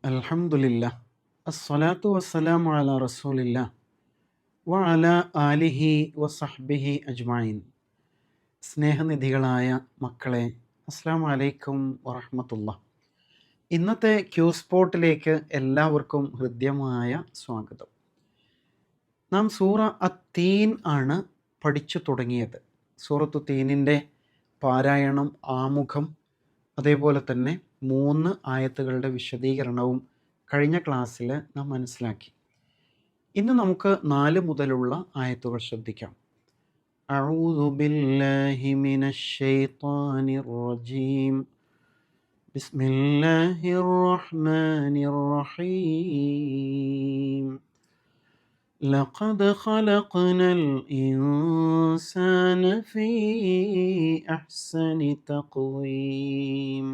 അൽഹംദുലില്ലാ അസ്സലാത്തു വസ്സലാമു അലാ റസൂലില്ലാ വഅലാ ആലിഹി വസഹ്ബിഹി അജ്മഈൻ. സ്നേഹനിധികളായ മക്കളെ, അസ്സലാമു അലൈക്കും വറഹ്മത്തുള്ളാഹ്. ഇന്നത്തെ ക്യൂ സ്പോട്ടിലേക്ക് എല്ലാവർക്കും ഹൃദ്യമായ സ്വാഗതം. നാം സൂറ അത്തീൻ ആണ് പഠിച്ചു തുടങ്ങിയത്. സൂറത്തു തീനിൻ്റെ പാരായണം, ആമുഖം, അതേപോലെ തന്നെ 3 ആയത്തുകളുടെ വിശദീകരണവും കഴിഞ്ഞ ക്ലാസ്സിൽ നാം മനസ്സിലാക്കി. ഇന്ന് നമുക്ക് 4 മുതലുള്ള ആയത്തുകൾ ശ്രദ്ധിക്കാം. അഊദു ബില്ലാഹി മിനശ് ശൈത്വാനിർ റജീം. ബിസ്മില്ലാഹിർ റഹ്മാനിർ റഹീം. ലഖദ് ഖലഖ്നൽ ഇൻസാന ഫീ അഹ്സനി തഖ്വീം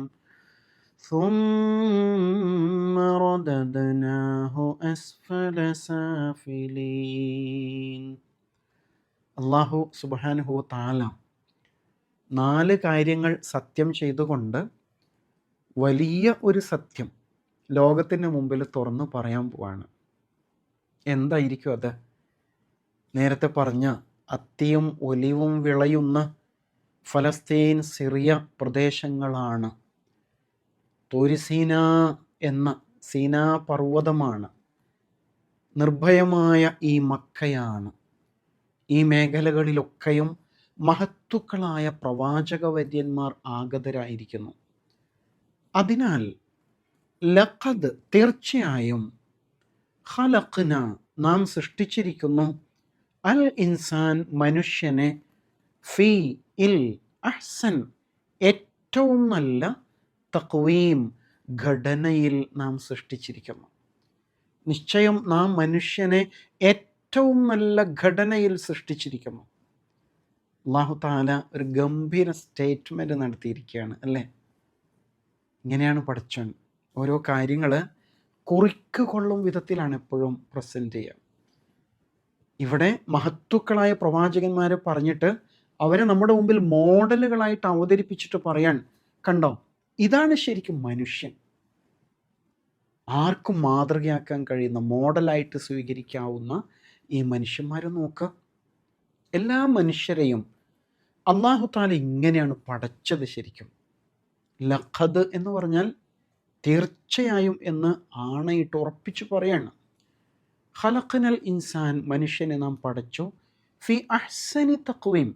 ثم رددناه أسفل سافلين. അല്ലാഹു സുബ്ഹാനഹു വ തആല 4 കാര്യങ്ങൾ സത്യം ചെയ്തുകൊണ്ട് വലിയ ഒരു സത്യം ലോകത്തിന് മുമ്പിൽ തുറന്നു പറയാൻ പോവാണ്. എന്തായിരിക്കും അത്? നേരത്തെ പറഞ്ഞ അത്തിയും ഒലിവും വിളയുന്ന ഫലസ്തീൻ, സിറിയ പ്രദേശങ്ങളാണ്. തൂരിസീന എന്ന സീനാ പർവ്വതമാണ്. നിർഭയമായ ഈ മക്കയാണ്. ഈ മേഖലകളിലൊക്കെയും മഹത്തുക്കളായ പ്രവാചകവര്യന്മാർ ആഗതരായിരിക്കുന്നു. അതിനാൽ ലഖദ്, തീർച്ചയായും, ഖലഖ്ന, നാം സൃഷ്ടിച്ചിരിക്കുന്നു, അൽ ഇൻസാൻ, മനുഷ്യനെ, ഫീ ഇൽ അഹ്സൻ, ഏറ്റവും നല്ല, തഖ്വീം, ഘടനയിൽ നാം സൃഷ്ടിച്ചിരിക്കുന്നു. നിശ്ചയം നാം മനുഷ്യനെ ഏറ്റവും നല്ല ഘടനയിൽ സൃഷ്ടിച്ചിരിക്കുന്നു. അല്ലാഹു തആല ഒരു ഗംഭീര സ്റ്റേറ്റ്മെൻറ്റ് നടത്തിയിരിക്കുകയാണ്, അല്ലേ? ഇങ്ങനെയാണ് പടച്ചോൻ ഓരോ കാര്യങ്ങൾ കുറിക്ക് കൊള്ളും വിധത്തിലാണ് എപ്പോഴും പ്രസൻറ്റ് ചെയ്യുക. ഇവിടെ മഹത്തുക്കളായ പ്രവാചകന്മാരെ പറഞ്ഞിട്ട് അവരെ നമ്മുടെ മുമ്പിൽ മോഡലുകളായിട്ട് അവതരിപ്പിച്ചിട്ട് പറയാൻ, കണ്ടോ, ഇതാണ് ശരിക്കും മനുഷ്യൻ. ആർക്കും മാതൃകയാക്കാൻ കഴിയുന്ന, മോഡലായിട്ട് സ്വീകരിക്കാവുന്ന ഈ മനുഷ്യന്മാരെ നോക്കുക. എല്ലാ മനുഷ്യരെയും അല്ലാഹു തആല ഇങ്ങനെയാണ് പടച്ചത് ശരിക്കും. ലഖദ് എന്ന് പറഞ്ഞാൽ തീർച്ചയായും എന്ന് ആണയിട്ട് ഉറപ്പിച്ചു പറയാണ്. ഖലഖ്നൽ ഇൻസാൻ, മനുഷ്യനെ നാം പടച്ചു, ഫി അഹ്സനി തഖ്വീം.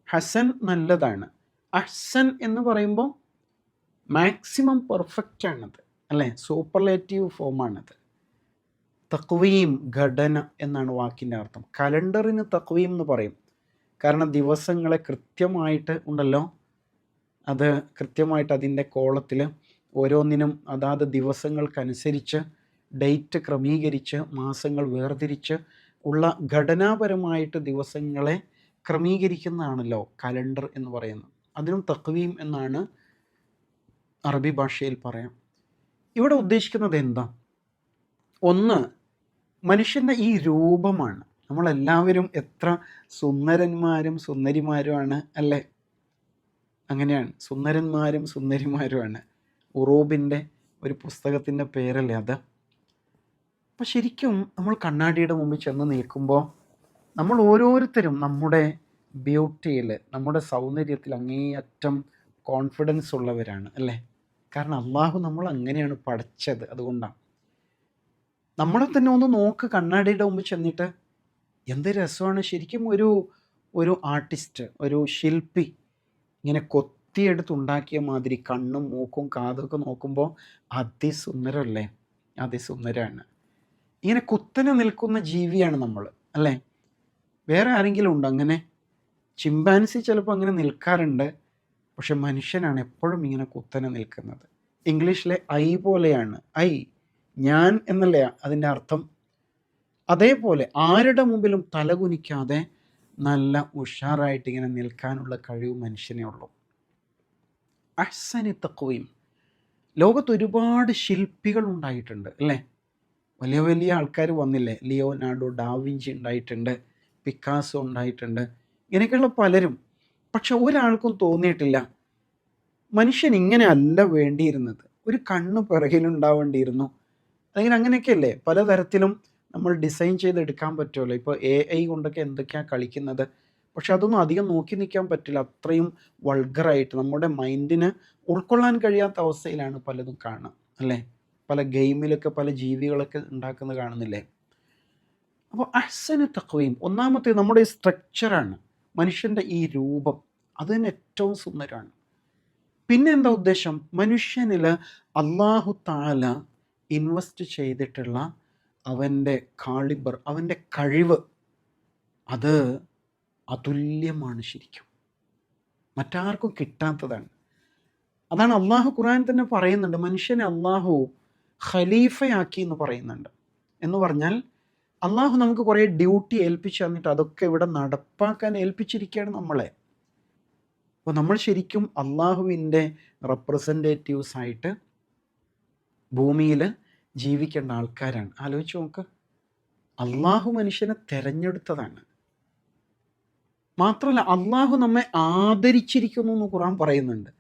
ഹസൻ നല്ലതാണ്. അഹ്സൻ എന്ന് പറയുമ്പോൾ മാക്സിമം പെർഫെക്റ്റ് ആണത്, അല്ലേ? സൂപ്പർലേറ്റീവ് ഫോമാണത്. തഖ്വീം, ഘടന എന്നാണ് വാക്കിൻ്റെ അർത്ഥം. കലണ്ടറിന് തഖ്വീം എന്ന് പറയും. കാരണം ദിവസങ്ങളെ കൃത്യമായിട്ട് ഉണ്ടല്ലോ, അത് കൃത്യമായിട്ട് അതിൻ്റെ കോളത്തിൽ ഓരോന്നിനും അതാത് ദിവസങ്ങൾക്കനുസരിച്ച് ഡേറ്റ് ക്രമീകരിച്ച് മാസങ്ങൾ വേർതിരിച്ച് ഉള്ള ഘടനാപരമായിട്ട് ദിവസങ്ങളെ ക്രമീകരിക്കുന്നതാണല്ലോ കലണ്ടർ എന്ന് പറയുന്നത്. അതിനും തഖ്വീം എന്നാണ് അറബി ഭാഷയിൽ പറയാം. ഇവിടെ ഉദ്ദേശിക്കുന്നത് എന്താ? ഒന്ന്, മനുഷ്യൻ്റെ ഈ രൂപമാണ്. നമ്മളെല്ലാവരും എത്ര സുന്ദരന്മാരും സുന്ദരിമാരുമാണ്, അല്ലേ? അങ്ങനെയാണ്, സുന്ദരന്മാരും സുന്ദരിമാരുമാണ്. ഉറൂബിൻ്റെ ഒരു പുസ്തകത്തിൻ്റെ പേരല്ലേ അത്? അപ്പം ശരിക്കും നമ്മൾ കണ്ണാടിയുടെ മുമ്പിൽ ചെന്ന് നിൽക്കുമ്പോൾ നമ്മൾ ഓരോരുത്തരും നമ്മുടെ ബ്യൂട്ടിയിൽ, നമ്മുടെ സൗന്ദര്യത്തിൽ അങ്ങേയറ്റം കോൺഫിഡൻസ് ഉള്ളവരാണ്, അല്ലേ? കാരണം അള്ളാഹു നമ്മൾ അങ്ങനെയാണ് പഠിച്ചത്. അതുകൊണ്ടാണ് നമ്മളെ തന്നെ ഒന്ന് നോക്ക്, കണ്ണാടിയുടെ മുമ്പിൽ ചെന്നിട്ട്. എന്ത് രസമാണ് ശരിക്കും. ഒരു ആർട്ടിസ്റ്റ്, ഒരു ശില്പി ഇങ്ങനെ കൊത്തിയെടുത്തുണ്ടാക്കിയ മാതിരി കണ്ണും മൂക്കും കാതൊക്കെ നോക്കുമ്പോൾ അതിസുന്ദരമല്ലേ? അതിസുന്ദരമാണ്. ഇങ്ങനെ കുത്തനെ നിൽക്കുന്ന ജീവിയാണ് നമ്മൾ, അല്ലേ? വേറെ ആരെങ്കിലും ഉണ്ടോ അങ്ങനെ? ചിമ്പാൻസി ചിലപ്പോൾ അങ്ങനെ നിൽക്കാറുണ്ട്, പക്ഷെ മനുഷ്യനാണ് എപ്പോഴും ഇങ്ങനെ കുത്തനെ നിൽക്കുന്നത്. ഇംഗ്ലീഷിലെ ഐ പോലെയാണ്. ഐ, ഞാൻ എന്നല്ലേ അതിൻ്റെ അർത്ഥം. അതേപോലെ ആരുടെ മുമ്പിലും തലകുനിക്കാതെ നല്ല ഉഷാറായിട്ട് ഇങ്ങനെ നിൽക്കാനുള്ള കഴിവ് മനുഷ്യനേ ഉള്ളൂ. അഹ്സനി തഖ്വീം. ലോകത്ത് ഒരുപാട് ശില്പികൾ ഉണ്ടായിട്ടുണ്ട്, അല്ലേ? വലിയ വലിയ ആൾക്കാർ വന്നില്ലേ? ലിയോനാർഡോ ഡാവിഞ്ചി ഉണ്ടായിട്ടുണ്ട്, പിക്കാസോ ഉണ്ടായിട്ടുണ്ട്, ഇങ്ങനെയൊക്കെയുള്ള പലരും. പക്ഷെ ഒരാൾക്കും തോന്നിയിട്ടില്ല മനുഷ്യൻ ഇങ്ങനെ അല്ല വേണ്ടിയിരുന്നത്. ഒരു കണ്ണ് പിറകിലുണ്ടാവേണ്ടിയിരുന്നു, അല്ലെങ്കിൽ അങ്ങനെയൊക്കെയല്ലേ പലതരത്തിലും നമ്മൾ ഡിസൈൻ ചെയ്തെടുക്കാൻ പറ്റുമല്ലോ. ഇപ്പോൾ AI കൊണ്ടൊക്കെ എന്തൊക്കെയാണ് കളിക്കുന്നത്. പക്ഷെ അതൊന്നും അധികം നോക്കി നിൽക്കാൻ പറ്റില്ല. അത്രയും വൾഗറായിട്ട് നമ്മുടെ മൈൻഡിന് ഉൾക്കൊള്ളാൻ കഴിയാത്ത അവസ്ഥയിലാണ് പലതും കാണുക അല്ലേ. പല ഗെയിമിലൊക്കെ പല ജീവികളൊക്കെ ഉണ്ടാക്കുന്നത് കാണുന്നില്ലേ. അപ്പോൾ അഹ്സനു തഖ്വീം ഒന്നാമത്തെ നമ്മുടെ ഈ സ്ട്രക്ചറാണ്, മനുഷ്യൻ്റെ ഈ രൂപം അത് തന്നെ ഏറ്റവും സുന്ദരമാണ്. പിന്നെ എന്താ ഉദ്ദേശം, മനുഷ്യനിൽ അല്ലാഹു തആല ഇൻവെസ്റ്റ് ചെയ്തിട്ടുള്ള അവൻ്റെ കാളിബർ, അവൻ്റെ കഴിവ് അത് അതുല്യമാണ്. ശരിക്കും മറ്റാർക്കും കിട്ടാത്തതാണ്. അതാണ് അള്ളാഹു ഖുർആൻ തന്നെ പറയുന്നുണ്ട്, മനുഷ്യനെ അള്ളാഹു ഖലീഫയാക്കി എന്ന് പറയുന്നുണ്ട്. എന്ന് പറഞ്ഞാൽ അള്ളാഹു നമുക്ക് കുറേ ഡ്യൂട്ടി ഏൽപ്പിച്ചു തന്നിട്ട് അതൊക്കെ ഇവിടെ നടപ്പാക്കാൻ ഏൽപ്പിച്ചിരിക്കുകയാണ് നമ്മളെ. അപ്പോൾ നമ്മൾ ശരിക്കും അള്ളാഹുവിൻ്റെ റെപ്രസെൻറ്റേറ്റീവ്സ് ആയിട്ട് ഭൂമിയിൽ ജീവിക്കേണ്ട ആൾക്കാരാണ്. ആലോചിച്ച് നോക്ക്, അള്ളാഹു മനുഷ്യനെ തിരഞ്ഞെടുത്തതാണ്. മാത്രമല്ല അള്ളാഹു നമ്മെ ആദരിച്ചിരിക്കുന്നു എന്ന് ഖുർആൻ പറയുന്നുണ്ട്.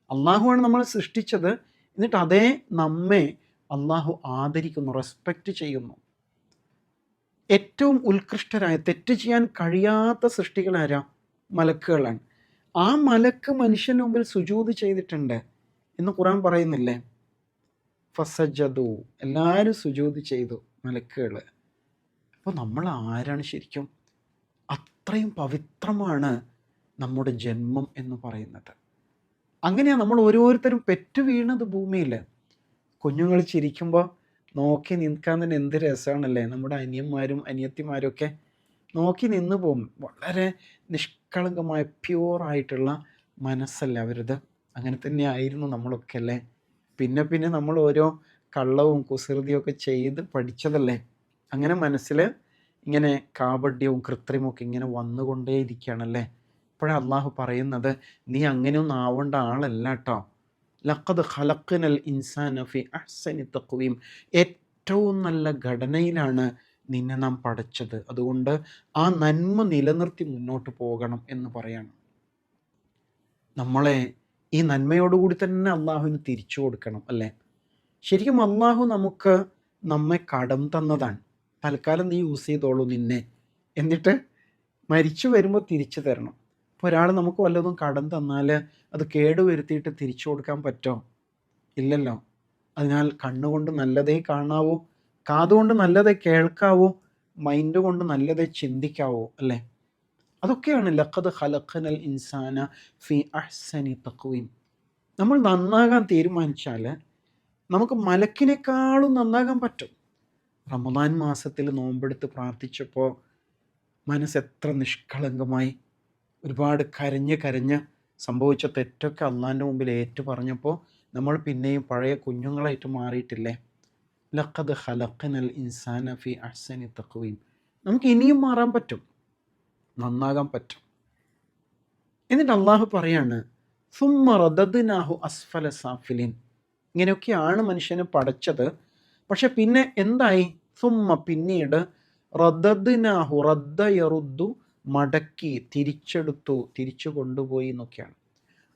അള്ളാഹുവാണ് നമ്മളെ സൃഷ്ടിച്ചത്, എന്നിട്ട് അതേ നമ്മെ അള്ളാഹു ആദരിക്കുന്നു, റെസ്പെക്റ്റ് ചെയ്യുന്നു. ഏറ്റവും ഉത്കൃഷ്ടരായ, തെറ്റ് ചെയ്യാൻ കഴിയാത്ത സൃഷ്ടികളാരാ? മലക്കുകളാണ്. ആ മലക്ക് മനുഷ്യന് മുമ്പിൽ സുജൂദ് ചെയ്തിട്ടുണ്ട് എന്ന് ഖുർആൻ പറയുന്നില്ലേ. ഫസജദു, എല്ലാവരും സുജൂദ് ചെയ്തു, മലക്കുകൾ. അപ്പോൾ നമ്മൾ ആരാണ് ശരിക്കും? അത്രയും പവിത്രമാണ് നമ്മുടെ ജന്മം എന്ന് പറയുന്നത്. അങ്ങനെയാണ് നമ്മൾ ഓരോരുത്തരും പെറ്റു വീണത് ഭൂമിയിൽ. കുഞ്ഞുങ്ങൾ ചിരിക്കുമ്പോൾ നോക്കി നിൽക്കാൻ തന്നെ എന്ത് രസമാണല്ലേ. നമ്മുടെ അനിയന്മാരും അനിയത്തിമാരും ഒക്കെ നോക്കി നിന്ന് പോകും. വളരെ നിഷ്കളങ്കമായ പ്യൂറായിട്ടുള്ള മനസ്സല്ലേ അവരത്. അങ്ങനെ തന്നെ ആയിരുന്നു നമ്മളൊക്കെ അല്ലേ. പിന്നെ പിന്നെ നമ്മൾ ഓരോ കള്ളവും കുസൃതിയൊക്കെ ചെയ്ത് പഠിച്ചതല്ലേ. അങ്ങനെ മനസ്സിൽ ഇങ്ങനെ കാപട്യവും കൃത്രിമൊക്കെ ഇങ്ങനെ വന്നുകൊണ്ടേയിരിക്കുകയാണല്ലേ. ഇപ്പോഴാണ് അള്ളാഹു പറയുന്നത്, നീ അങ്ങനെയൊന്നും ആവേണ്ട ആളല്ല കേട്ടോ. ലഖദ് ഖലഖ്നൽ ഇൻസാന ഫി അഹ്സനി തഖ്വീം, ഏറ്റവും നല്ല ഘടനയിലാണ് നിന്നെ നാം പഠിച്ചത്. അതുകൊണ്ട് ആ നന്മ നിലനിർത്തി മുന്നോട്ട് പോകണം എന്ന് പറയാണ്. നമ്മളെ ഈ നന്മയോടുകൂടി തന്നെ അള്ളാഹുവിന് തിരിച്ചു കൊടുക്കണം അല്ലേ. ശരിക്കും അള്ളാഹു നമുക്ക് നമ്മെ കടം തന്നതാണ്. തൽക്കാലം നീ യൂസ് ചെയ്തോളൂ നിന്നെ, എന്നിട്ട് മരിച്ചു വരുമ്പോൾ തിരിച്ചു തരണം. ഇപ്പോൾ ഒരാൾ നമുക്ക് വല്ലതും കടം തന്നാൽ അത് കേടുവരുത്തിയിട്ട് തിരിച്ചു കൊടുക്കാൻ പറ്റുമോ? ഇല്ലല്ലോ. അതിനാൽ കണ്ണുകൊണ്ട് നല്ലതേ കാണാവൂ, കാതുകൊണ്ട് നല്ലതേ കേൾക്കാവൂ, മൈൻഡ് കൊണ്ട് നല്ലതേ ചിന്തിക്കാവൂ അല്ലേ. അതൊക്കെയാണ് ലഖദ് ഖലഖ്നൽ ഇൻസാന ഫി അഹ്സനി തഖ്വീം. നമ്മൾ നന്നാകാൻ തീരുമാനിച്ചാൽ നമുക്ക് മലക്കിനേക്കാളും നന്നാകാൻ പറ്റും. റമദാൻ മാസത്തിൽ നോമ്പെടുത്ത് പ്രാർത്ഥിച്ചപ്പോൾ മനസ്സ് എത്ര നിഷ്കളങ്കമായി, ഒരുപാട് കരഞ്ഞ് സംഭവിച്ച തെറ്റൊക്കെ അള്ളാൻ്റെ മുമ്പിൽ ഏറ്റു പറഞ്ഞപ്പോൾ നമ്മൾ പിന്നെയും പഴയ കുഞ്ഞുങ്ങളായിട്ട് മാറിയിട്ടില്ലേ. ലഖദ് ഖലഖ്നൽ ഇൻസാന ഫി അഹ്സനി തഖ്വീം. നമുക്ക് ഇനിയും മാറാൻ പറ്റും, നന്നാകാൻ പറ്റും. എന്നിട്ട് അള്ളാഹു പറയാണ്, സുമ്മ റദദ്നാഹു അസ്ഫല സാഫിലിൻ. ഇങ്ങനെയൊക്കെയാണ് മനുഷ്യനെ പടച്ചത്. പക്ഷെ പിന്നെ എന്തായി? സുമ്മ, പിന്നീട്, റദദ്നാഹു, റദ്ദ യറുദ്ദു, മടക്കി, തിരിച്ചെടുത്തു, തിരിച്ചു കൊണ്ടുപോയി എന്നൊക്കെയാണ്.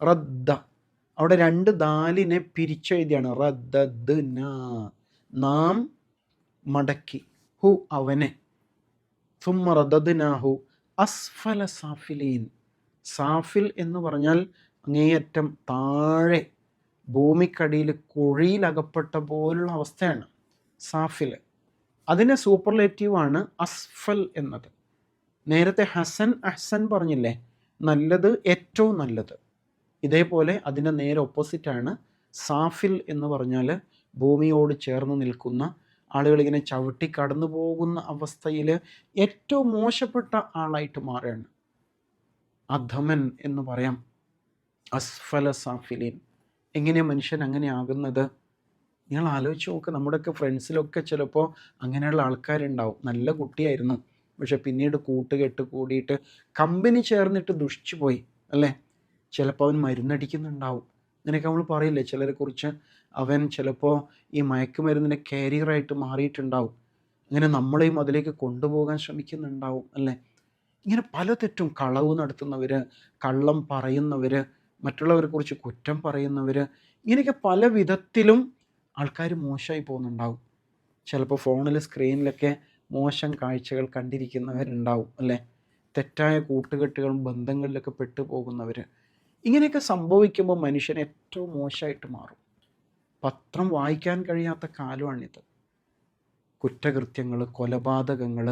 റദ്ദ, അവിടെ രണ്ട് ദാലിനെ പിരിച്ചെഴുതിയാണ്. റദ്ദദ്ന, നാം മടക്കി, ഹു, അവനെ. സുമ്മ റദദ്നാഹു അസ്ഫല സാഫിലീൻ. സാഫിൽ എന്ന് പറഞ്ഞാൽ അങ്ങേയറ്റം താഴെ, ഭൂമിക്കടിയിൽ കുഴിയിലകപ്പെട്ട പോലുള്ള അവസ്ഥയാണ് സാഫിൽ. അതിൻ്റെ സൂപ്പർലേറ്റീവാണ് അസ്ഫൽ എന്നത്. നേരത്തെ ഹസൻ അഹ്സൻ പറഞ്ഞില്ലേ, നല്ലത്, ഏറ്റവും നല്ലത്. ഇതേപോലെ അതിൻ്റെ നേരെ ഓപ്പോസിറ്റാണ് സാഫിൽ എന്ന് പറഞ്ഞാൽ ഭൂമിയോട് ചേർന്ന് നിൽക്കുന്ന, ആളുകളിങ്ങനെ ചവിട്ടി കടന്നു പോകുന്ന അവസ്ഥയിൽ ഏറ്റവും മോശപ്പെട്ട ആളായിട്ട് മാറുകയാണ്. അധമൻ എന്ന് പറയാം. അസ്ഫല സാഫിലീൻ. എങ്ങനെയാണ് മനുഷ്യൻ അങ്ങനെ ആകുന്നത്? നിങ്ങൾ ആലോചിച്ച് നോക്ക്. നമ്മുടെയൊക്കെ ഫ്രണ്ട്സിലൊക്കെ ചിലപ്പോൾ അങ്ങനെയുള്ള ആൾക്കാരുണ്ടാവും. നല്ല കുട്ടിയായിരുന്നു, പക്ഷെ പിന്നീട് കൂട്ടുകെട്ട് കൂടിയിട്ട് കമ്പനി ചേർന്നിട്ട് ദുഷിച്ചു പോയി അല്ലേ. ചിലപ്പോൾ അവൻ മരുന്നടിക്കുന്നുണ്ടാവും. അങ്ങനെയൊക്കെ നമ്മൾ പറയില്ലേ ചിലരെ കുറിച്ച്. അവൻ ചിലപ്പോൾ ഈ മയക്കുമരുന്നിൻ്റെ കാരിയറായിട്ട് മാറിയിട്ടുണ്ടാവും. അങ്ങനെ നമ്മളെയും അതിലേക്ക് കൊണ്ടുപോകാൻ ശ്രമിക്കുന്നുണ്ടാവും അല്ലേ. ഇങ്ങനെ പല തെറ്റും, കളവ് നടത്തുന്നവർ, കള്ളം പറയുന്നവർ, മറ്റുള്ളവരെ കുറിച്ച് കുറ്റം പറയുന്നവർ, ഇങ്ങനെയൊക്കെ പല വിധത്തിലും ആൾക്കാർ മോശമായി പോകുന്നുണ്ടാവും. ചിലപ്പോൾ ഫോണിൽ സ്ക്രീനിലൊക്കെ മോശം കാഴ്ചകൾ കണ്ടിരിക്കുന്നവരുണ്ടാവും അല്ലേ? തെറ്റായ കൂട്ടുകെട്ടുകളും ബന്ധങ്ങളിലൊക്കെ പെട്ടുപോകുന്നവർ. ഇങ്ങനെയൊക്കെ സംഭവിക്കുമ്പോൾ മനുഷ്യൻ ഏറ്റവും മോശമായിട്ട് മാറും. പത്രം വായിക്കാൻ കഴിയാത്ത കാലമാണിത്. കുറ്റകൃത്യങ്ങൾ, കൊലപാതകങ്ങൾ,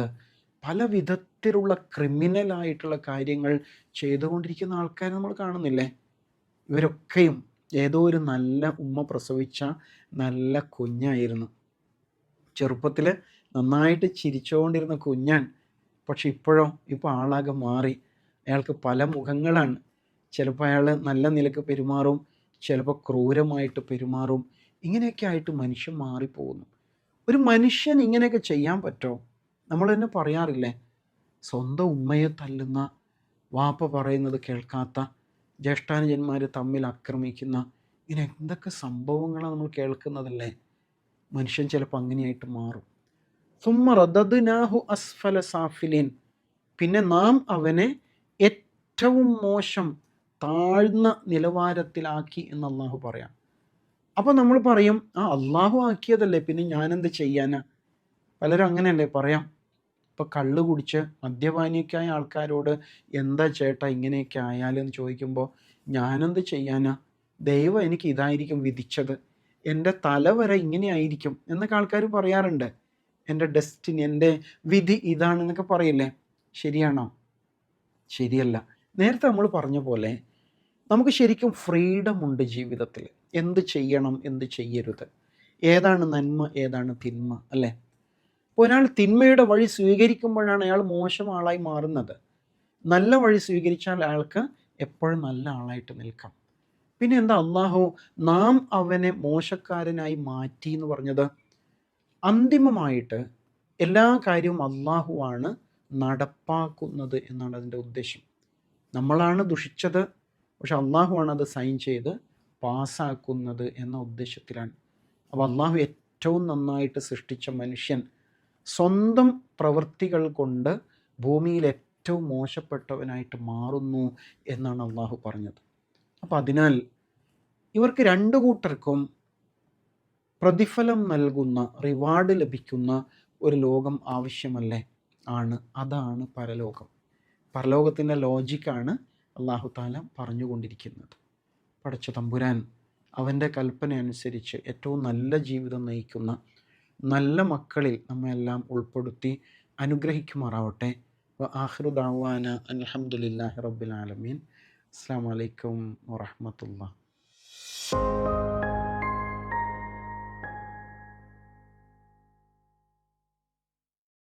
പല വിധത്തിലുള്ള ക്രിമിനലായിട്ടുള്ള കാര്യങ്ങൾ ചെയ്തുകൊണ്ടിരിക്കുന്ന ആൾക്കാരെ നമ്മൾ കാണുന്നില്ലേ? ഇവരൊക്കെയും ഏതോ ഒരു നല്ല ഉമ്മ പ്രസവിച്ച നല്ല കുഞ്ഞായിരുന്നു. ചെറുപ്പത്തിൽ നന്നായിട്ട് ചിരിച്ചുകൊണ്ടിരുന്ന കുഞ്ഞാൻ. പക്ഷെ ഇപ്പോൾ ആളാകെ മാറി. അയാൾക്ക് പല മുഖങ്ങളാണ്. ചിലപ്പോൾ അയാൾ നല്ല നിലക്ക് പെരുമാറും, ചിലപ്പോൾ ക്രൂരമായിട്ട് പെരുമാറും. ഇങ്ങനെയൊക്കെ ആയിട്ട് മനുഷ്യൻ മാറിപ്പോകുന്നു. ഒരു മനുഷ്യൻ ഇങ്ങനെയൊക്കെ ചെയ്യാൻ പറ്റുമോ? നമ്മൾ തന്നെ പറയാറില്ലേ, സ്വന്തം ഉമ്മയെ തല്ലുന്ന, വാപ്പ പറയുന്നത് കേൾക്കാത്ത, ജ്യേഷ്ഠാനുജന്മാർ തമ്മിൽ ആക്രമിക്കുന്ന, ഇങ്ങനെ എന്തൊക്കെ സംഭവങ്ങളാണ് നമ്മൾ കേൾക്കുന്നതല്ലേ? മനുഷ്യൻ ചിലപ്പോൾ അങ്ങനെയായിട്ട് മാറും. സുമ്മ റദദ്നാഹു അസ്ഫല സാഫിലിൻ, പിന്നെ നാം അവനെ ഏറ്റവും മോശം താഴ്ന്ന നിലവാരത്തിലാക്കി എന്ന് അള്ളാഹു പറയാം. അപ്പോൾ നമ്മൾ പറയും, അള്ളാഹു ആക്കിയതല്ലേ, പിന്നെ ഞാനെന്ത് ചെയ്യാനാ? പലരും അങ്ങനെയല്ലേ പറയാം. ഇപ്പോൾ കള്ള് കുടിച്ച് മദ്യപാനിയൊക്കെയായ ആൾക്കാരോട് എന്താ ചേട്ടാ ഇങ്ങനെയൊക്കെ ആയാലെന്ന് ചോദിക്കുമ്പോൾ ഞാനെന്ത് ചെയ്യാനാ, ദൈവം എനിക്ക് ഇതായിരിക്കും വിധിച്ചത്, എൻ്റെ തല വരെ ഇങ്ങനെ ആയിരിക്കും എന്നൊക്കെ ആൾക്കാർ പറയാറുണ്ട്. എൻ്റെ ഡെസ്റ്റിനി, എൻ്റെ വിധി ഇതാണെന്നൊക്കെ പറയില്ലേ? ശരിയാണോ? ശരിയല്ല. നേരത്തെ നമ്മൾ പറഞ്ഞ പോലെ നമുക്ക് ശരിക്കും ഫ്രീഡം ഉണ്ട് ജീവിതത്തിൽ. എന്ത് ചെയ്യണം, എന്ത് ചെയ്യരുത്, ഏതാണ് നന്മ, ഏതാണ് തിന്മ, അല്ലേ? ഒരാൾ തിന്മയുടെ വഴി സ്വീകരിക്കുമ്പോഴാണ് അയാൾ മോശം ആളായി മാറുന്നത്. നല്ല വഴി സ്വീകരിച്ചാൽ അയാൾക്ക് എപ്പോഴും നല്ല ആളായിട്ട് നിൽക്കാം. പിന്നെ എന്താ അള്ളാഹു നാം അവനെ മോശക്കാരനായി മാറ്റി എന്ന് പറഞ്ഞത്? അന്തിമമായിട്ട് എല്ലാ കാര്യവും അള്ളാഹുവാണ് നടപ്പാക്കുന്നത് എന്നാണ് അതിൻ്റെ ഉദ്ദേശം. നമ്മളാണ് ദുഷിച്ചത്, പക്ഷെ അള്ളാഹുവാണ് അത് സൈൻ ചെയ്ത് പാസ്സാക്കുന്നത് എന്ന ഉദ്ദേശത്തിലാണ്. അപ്പോൾ അള്ളാഹു ഏറ്റവും നന്നായിട്ട് സൃഷ്ടിച്ച മനുഷ്യൻ സ്വന്തം പ്രവൃത്തികൾ കൊണ്ട് ഭൂമിയിൽ ഏറ്റവും മോശപ്പെട്ടവനായിട്ട് മാറുന്നു എന്നാണ് അള്ളാഹു പറഞ്ഞത്. അപ്പം അതിനാൽ ഇവർക്ക് രണ്ടു കൂട്ടർക്കും പ്രതിഫലം നൽകുന്ന, റിവാർഡ് ലഭിക്കുന്ന ഒരു ലോകം ആവശ്യമല്ലേ? ആണ്. അതാണ് പരലോകം. പരലോകത്തിൻ്റെ ലോജിക്കാണ് അള്ളാഹു താല പറഞ്ഞുകൊണ്ടിരിക്കുന്നത്. പടച്ച തമ്പുരാൻ അവൻ്റെ കൽപ്പന അനുസരിച്ച് ഏറ്റവും നല്ല ജീവിതം നയിക്കുന്ന നല്ല മക്കളിൽ നമ്മെല്ലാം ഉൾപ്പെടുത്തി അനുഗ്രഹിക്കുമാറാവട്ടെ. ആഖിറു ദഅ്വാന അൽഹംദുലില്ലാഹി റബ്ബിൽ ആലമീൻ. അസ്സലാമു അലൈക്കും വറഹ്മത്തുള്ളാഹി.